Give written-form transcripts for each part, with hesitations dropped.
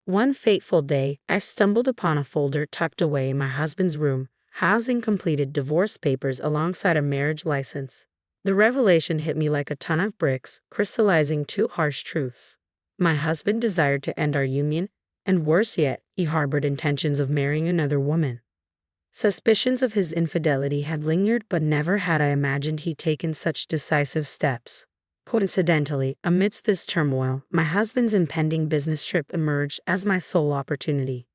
One fateful day, I stumbled upon a folder tucked away in my husband's room, housing completed divorce papers alongside a marriage license. The revelation hit me like a ton of bricks, crystallizing two harsh truths. My husband desired to end our union, and worse yet, he harbored intentions of marrying another woman. Suspicions of his infidelity had lingered, but never had I imagined he'd taken such decisive steps. Coincidentally, amidst this turmoil, my husband's impending business trip emerged as my sole opportunity.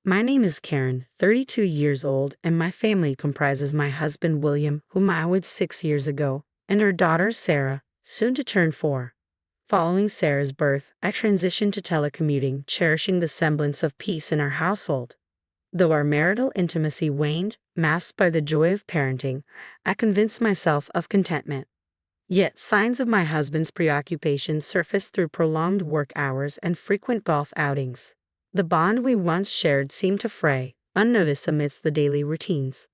My name is Karen, 32 years old, and my family comprises my husband William, whom I wed 6 years ago, and our daughter Sarah, soon to turn 4. Following Sarah's birth, I transitioned to telecommuting, cherishing the semblance of peace in our household. Though our marital intimacy waned, masked by the joy of parenting, I convinced myself of contentment. Yet signs of my husband's preoccupation surfaced through prolonged work hours and frequent golf outings. The bond we once shared seemed to fray, unnoticed amidst the daily routines.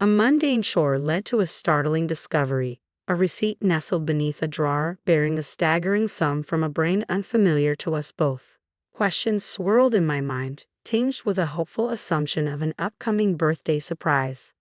A mundane chore led to a startling discovery, a receipt nestled beneath a drawer bearing a staggering sum from a brand unfamiliar to us both. Questions swirled in my mind, tinged with a hopeful assumption of an upcoming birthday surprise.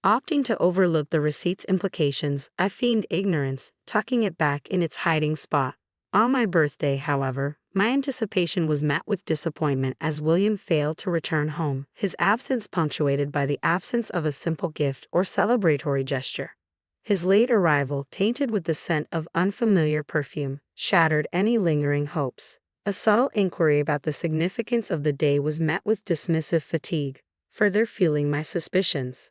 Opting to overlook the receipt's implications, I feigned ignorance, tucking it back in its hiding spot. On my birthday, however, my anticipation was met with disappointment as William failed to return home, his absence punctuated by the absence of a simple gift or celebratory gesture. His late arrival, tainted with the scent of unfamiliar perfume, shattered any lingering hopes. A subtle inquiry about the significance of the day was met with dismissive fatigue, further fueling my suspicions.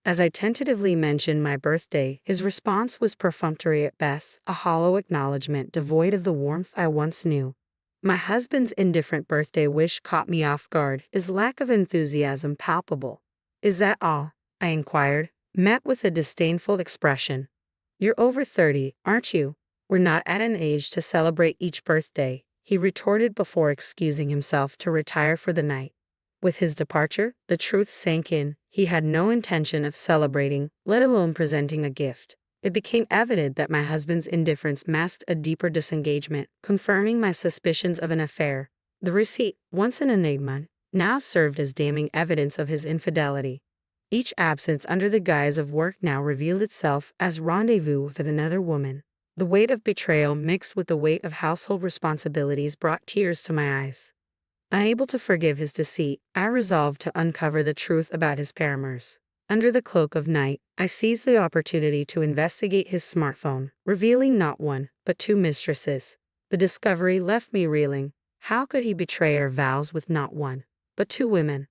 As I tentatively mentioned my birthday, his response was perfunctory at best, a hollow acknowledgement devoid of the warmth I once knew. My husband's indifferent birthday wish caught me off guard, his lack of enthusiasm palpable. "Is that all?" I inquired, met with a disdainful expression. "You're over 30, aren't you? We're not at an age to celebrate each birthday," he retorted before excusing himself to retire for the night. With his departure, the truth sank in. He had no intention of celebrating, let alone presenting a gift. It became evident that my husband's indifference masked a deeper disengagement, confirming my suspicions of an affair. The receipt, once an enigma, now served as damning evidence of his infidelity. Each absence under the guise of work now revealed itself as rendezvous with another woman. The weight of betrayal mixed with the weight of household responsibilities brought tears to my eyes. Unable to forgive his deceit, I resolved to uncover the truth about his paramours. Under the cloak of night, I seized the opportunity to investigate his smartphone, revealing not one, but 2 mistresses. The discovery left me reeling. How could he betray our vows with not one, but 2 women?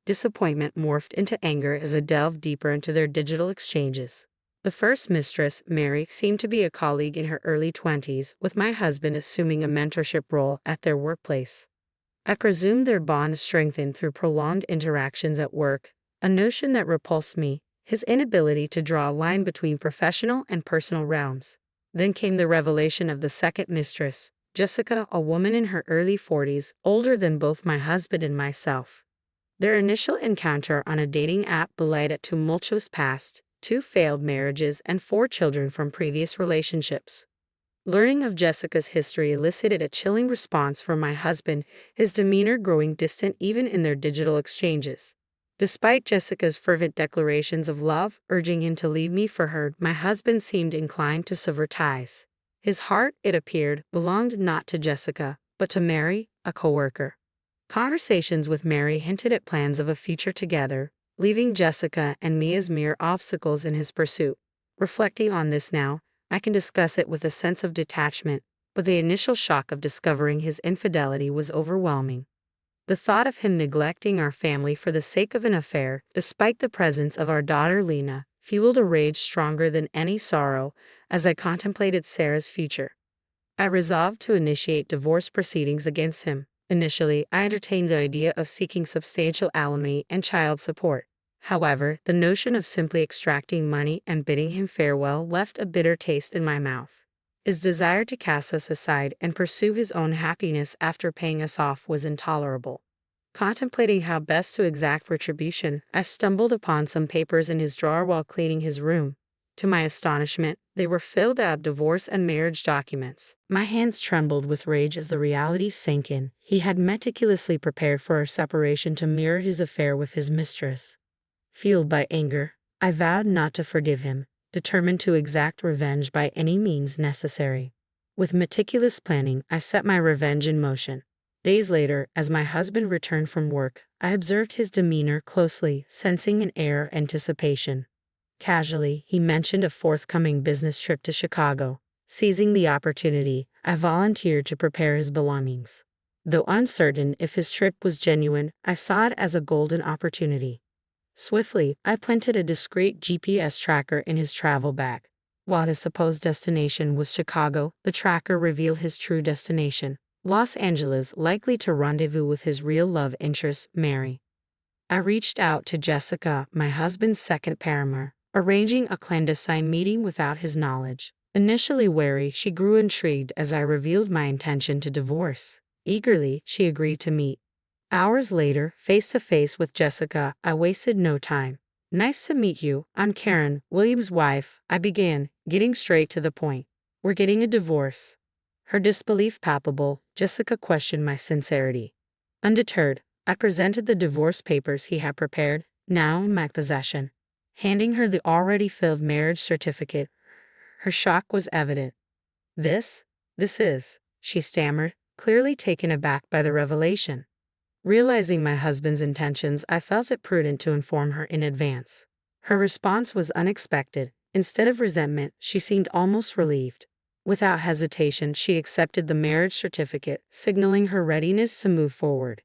Disappointment morphed into anger as I delved deeper into their digital exchanges. The first mistress, Mary, seemed to be a colleague in her early 20s, with my husband assuming a mentorship role at their workplace. I presumed their bond strengthened through prolonged interactions at work, a notion that repulsed me, his inability to draw a line between professional and personal realms. Then came the revelation of the second mistress, Jessica, a woman in her early 40s, older than both my husband and myself. Their initial encounter on a dating app belied a tumultuous past, 2 failed marriages, and 4 children from previous relationships. Learning of Jessica's history elicited a chilling response from my husband, his demeanor growing distant even in their digital exchanges. Despite Jessica's fervent declarations of love, urging him to leave me for her, my husband seemed inclined to sever ties. His heart, it appeared, belonged not to Jessica, but to Mary, a coworker. Conversations with Mary hinted at plans of a future together, leaving Jessica and me as mere obstacles in his pursuit. Reflecting on this now, I can discuss it with a sense of detachment, but the initial shock of discovering his infidelity was overwhelming. The thought of him neglecting our family for the sake of an affair, despite the presence of our daughter Lena, fueled a rage stronger than any sorrow as I contemplated Sarah's future. I resolved to initiate divorce proceedings against him. Initially, I entertained the idea of seeking substantial alimony and child support. However, the notion of simply extracting money and bidding him farewell left a bitter taste in my mouth. His desire to cast us aside and pursue his own happiness after paying us off was intolerable. Contemplating how best to exact retribution, I stumbled upon some papers in his drawer while cleaning his room. To my astonishment, they were filled out divorce and marriage documents. My hands trembled with rage as the reality sank in. He had meticulously prepared for our separation to mirror his affair with his mistress. Fueled by anger, I vowed not to forgive him, determined to exact revenge by any means necessary. With meticulous planning, I set my revenge in motion. Days later, as my husband returned from work, I observed his demeanor closely, sensing an air of anticipation. Casually, he mentioned a forthcoming business trip to Chicago. Seizing the opportunity, I volunteered to prepare his belongings. Though uncertain if his trip was genuine, I saw it as a golden opportunity. Swiftly, I planted a discreet GPS tracker in his travel bag. While his supposed destination was Chicago, the tracker revealed his true destination, Los Angeles, likely to rendezvous with his real love interest, Mary. I reached out to Jessica, my husband's second paramour, arranging a clandestine meeting without his knowledge. Initially wary, she grew intrigued as I revealed my intention to divorce. Eagerly, she agreed to meet. Hours later, face to face with Jessica, I wasted no time. "Nice to meet you. I'm Karen, William's wife," I began, getting straight to the point. "We're getting a divorce." Her disbelief palpable, Jessica questioned my sincerity. Undeterred, I presented the divorce papers he had prepared, now in my possession. Handing her the already filled marriage certificate, her shock was evident. This is," she stammered, clearly taken aback by the revelation. Realizing my husband's intentions, I felt it prudent to inform her in advance. Her response was unexpected. Instead of resentment, she seemed almost relieved. Without hesitation, she accepted the marriage certificate, signaling her readiness to move forward.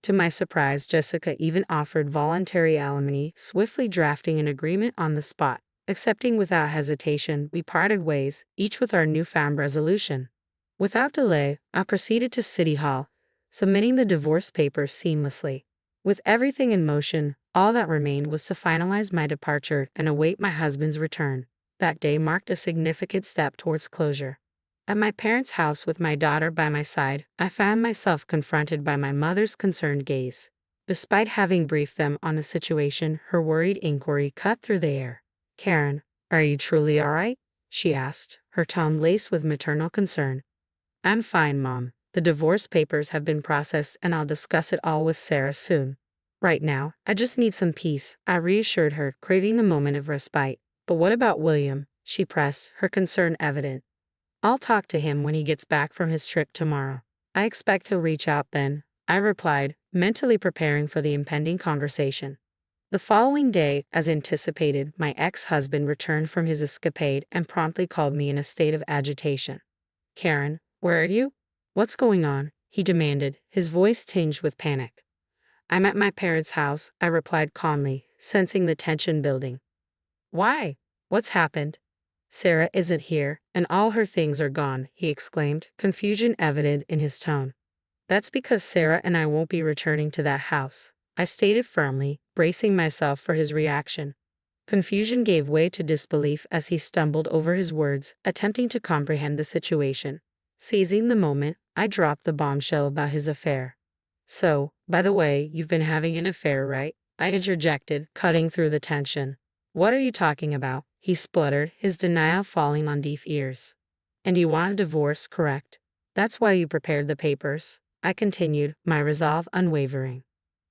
To my surprise, Jessica even offered voluntary alimony, swiftly drafting an agreement on the spot. Accepting without hesitation, we parted ways, each with our newfound resolution. Without delay, I proceeded to City Hall, submitting the divorce papers seamlessly. With everything in motion, all that remained was to finalize my departure and await my husband's return. That day marked a significant step towards closure. At my parents' house with my daughter by my side, I found myself confronted by my mother's concerned gaze. Despite having briefed them on the situation, her worried inquiry cut through the air. "Karen, are you truly all right?" she asked, her tone laced with maternal concern. "I'm fine, Mom. The divorce papers have been processed and I'll discuss it all with Sarah soon. Right now, I just need some peace," I reassured her, craving a moment of respite. "But what about William?" she pressed, her concern evident. "I'll talk to him when he gets back from his trip tomorrow. I expect he'll reach out then," I replied, mentally preparing for the impending conversation. The following day, as anticipated, my ex-husband returned from his escapade and promptly called me in a state of agitation. "Karen, where are you? What's going on?" he demanded, his voice tinged with panic. "I'm at my parents' house," I replied calmly, sensing the tension building. "Why? What's happened?" "Sarah isn't here, and all her things are gone," he exclaimed, confusion evident in his tone. "That's because Sarah and I won't be returning to that house," I stated firmly, bracing myself for his reaction. Confusion gave way to disbelief as he stumbled over his words, attempting to comprehend the situation. Seizing the moment, I dropped the bombshell about his affair. "So, by the way, you've been having an affair, right?" I interjected, cutting through the tension. "What are you talking about?" he spluttered, his denial falling on deaf ears. "And you want a divorce, correct? That's why you prepared the papers," I continued, my resolve unwavering.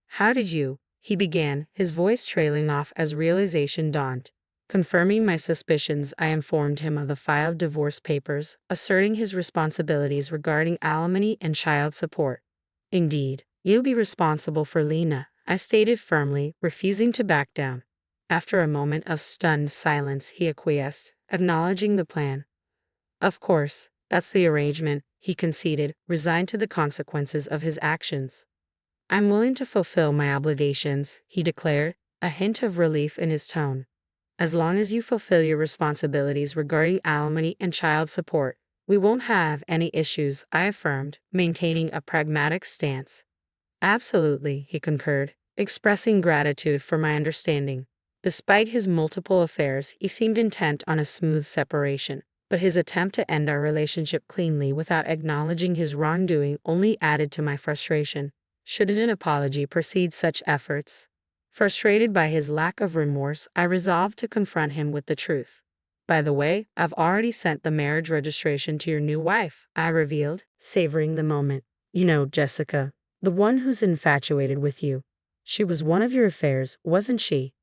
"How did you?" he began, his voice trailing off as realization dawned. Confirming my suspicions, I informed him of the filed divorce papers, asserting his responsibilities regarding alimony and child support. "Indeed, you'll be responsible for Lena," I stated firmly, refusing to back down. After a moment of stunned silence, he acquiesced, acknowledging the plan. "Of course, that's the arrangement," he conceded, resigned to the consequences of his actions. "I'm willing to fulfill my obligations," he declared, a hint of relief in his tone. "As long as you fulfill your responsibilities regarding alimony and child support, we won't have any issues," I affirmed, maintaining a pragmatic stance. "Absolutely," he concurred, expressing gratitude for my understanding. Despite his multiple affairs, he seemed intent on a smooth separation, but his attempt to end our relationship cleanly without acknowledging his wrongdoing only added to my frustration. Shouldn't an apology precede such efforts? Frustrated by his lack of remorse, I resolved to confront him with the truth. By the way, I've already sent the marriage registration to your new wife, I revealed, savoring the moment. You know, Jessica, the one who's infatuated with you. She was one of your affairs, wasn't she?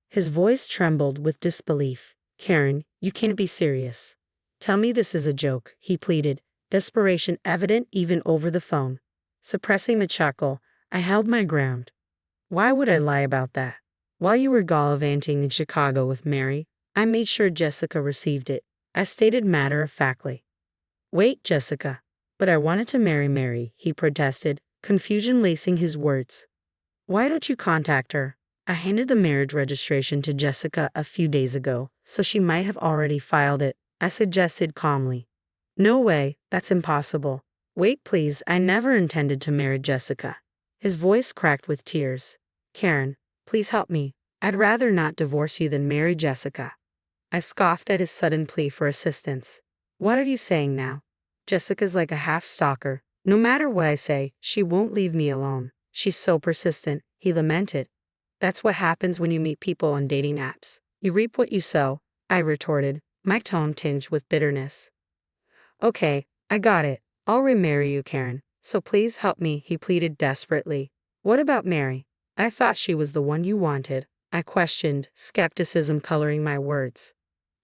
His voice trembled with disbelief. Karen, you can't be serious. Tell me this is a joke, he pleaded, desperation evident even over the phone. Suppressing the chuckle, I held my ground. Why would I lie about that? While you were gallivanting in Chicago with Mary, I made sure Jessica received it. I stated matter-of-factly. Wait, Jessica. But I wanted to marry Mary, he protested, confusion lacing his words. Why don't you contact her? I handed the marriage registration to Jessica a few days ago, so she might have already filed it, I suggested calmly. No way, that's impossible. Wait please, I never intended to marry Jessica. His voice cracked with tears. Karen, please help me. I'd rather not divorce you than marry Jessica. I scoffed at his sudden plea for assistance. What are you saying now? Jessica's like a half-stalker. No matter what I say, she won't leave me alone. She's so persistent, he lamented. That's what happens when you meet people on dating apps. You reap what you sow, I retorted, my tone tinged with bitterness. Okay, I got it. I'll remarry you, Karen. So please help me, he pleaded desperately. What about Mary? I thought she was the one you wanted, I questioned, skepticism coloring my words.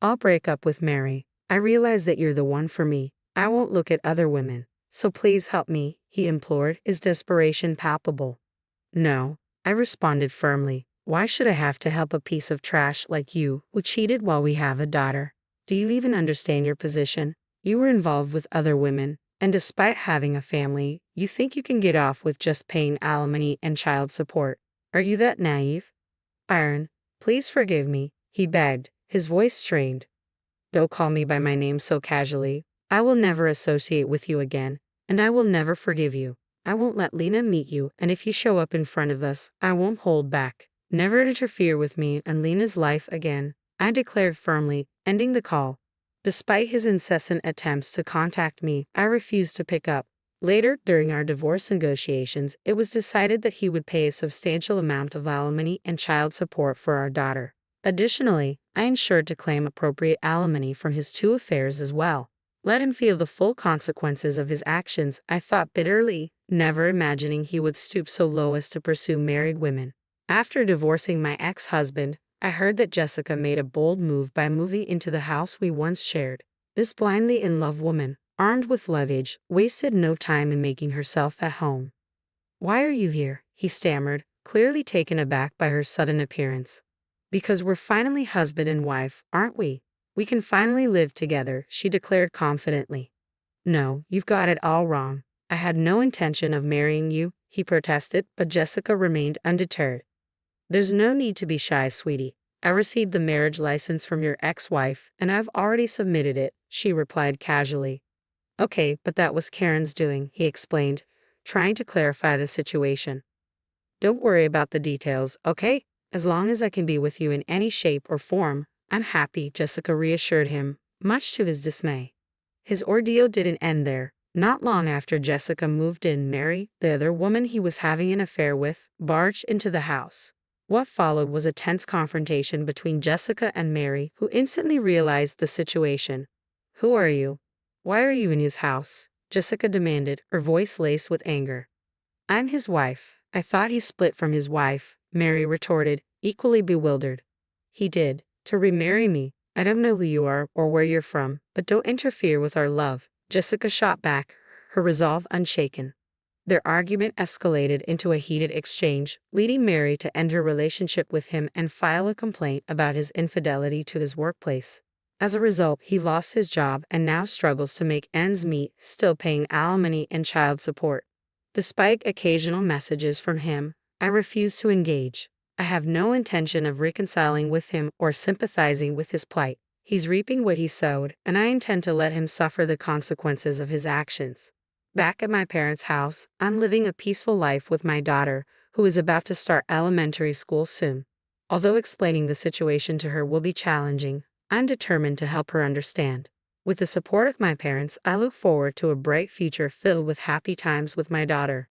I'll break up with Mary. I realize that you're the one for me. I won't look at other women. So please help me, he implored, his desperation palpable. No, I responded firmly. Why should I have to help a piece of trash like you, who cheated while we have a daughter? Do you even understand your position? You were involved with other women, and despite having a family, you think you can get off with just paying alimony and child support. Are you that naive? Aaron, please forgive me, he begged, his voice strained. Don't call me by my name so casually. I will never associate with you again, and I will never forgive you. I won't let Lena meet you, and if you show up in front of us, I won't hold back. Never interfere with me and Lena's life again, I declared firmly, ending the call. Despite his incessant attempts to contact me, I refused to pick up. Later, during our divorce negotiations, it was decided that he would pay a substantial amount of alimony and child support for our daughter. Additionally, I ensured to claim appropriate alimony from his two affairs as well. Let him feel the full consequences of his actions, I thought bitterly, never imagining he would stoop so low as to pursue married women. After divorcing my ex-husband, I heard that Jessica made a bold move by moving into the house we once shared. This blindly in love woman, armed with luggage, wasted no time in making herself at home. Why are you here? He stammered, clearly taken aback by her sudden appearance. Because we're finally husband and wife, aren't we? We can finally live together, she declared confidently. No, you've got it all wrong. I had no intention of marrying you, he protested, but Jessica remained undeterred. There's no need to be shy, sweetie. I received the marriage license from your ex-wife, and I've already submitted it, she replied casually. Okay, but that was Karen's doing, he explained, trying to clarify the situation. Don't worry about the details, okay? As long as I can be with you in any shape or form, I'm happy, Jessica reassured him, much to his dismay. His ordeal didn't end there. Not long after Jessica moved in, Mary, the other woman he was having an affair with, barged into the house. What followed was a tense confrontation between Jessica and Mary, who instantly realized the situation. Who are you? Why are you in his house? Jessica demanded, her voice laced with anger. I'm his wife. I thought he split from his wife, Mary retorted, equally bewildered. He did, to remarry me. I don't know who you are or where you're from, but don't interfere with our love, Jessica shot back, her resolve unshaken. Their argument escalated into a heated exchange, leading Mary to end her relationship with him and file a complaint about his infidelity to his workplace. As a result, he lost his job and now struggles to make ends meet, still paying alimony and child support. Despite occasional messages from him, I refuse to engage. I have no intention of reconciling with him or sympathizing with his plight. He's reaping what he sowed, and I intend to let him suffer the consequences of his actions. Back at my parents' house, I'm living a peaceful life with my daughter, who is about to start elementary school soon. Although explaining the situation to her will be challenging, I'm determined to help her understand. With the support of my parents, I look forward to a bright future filled with happy times with my daughter.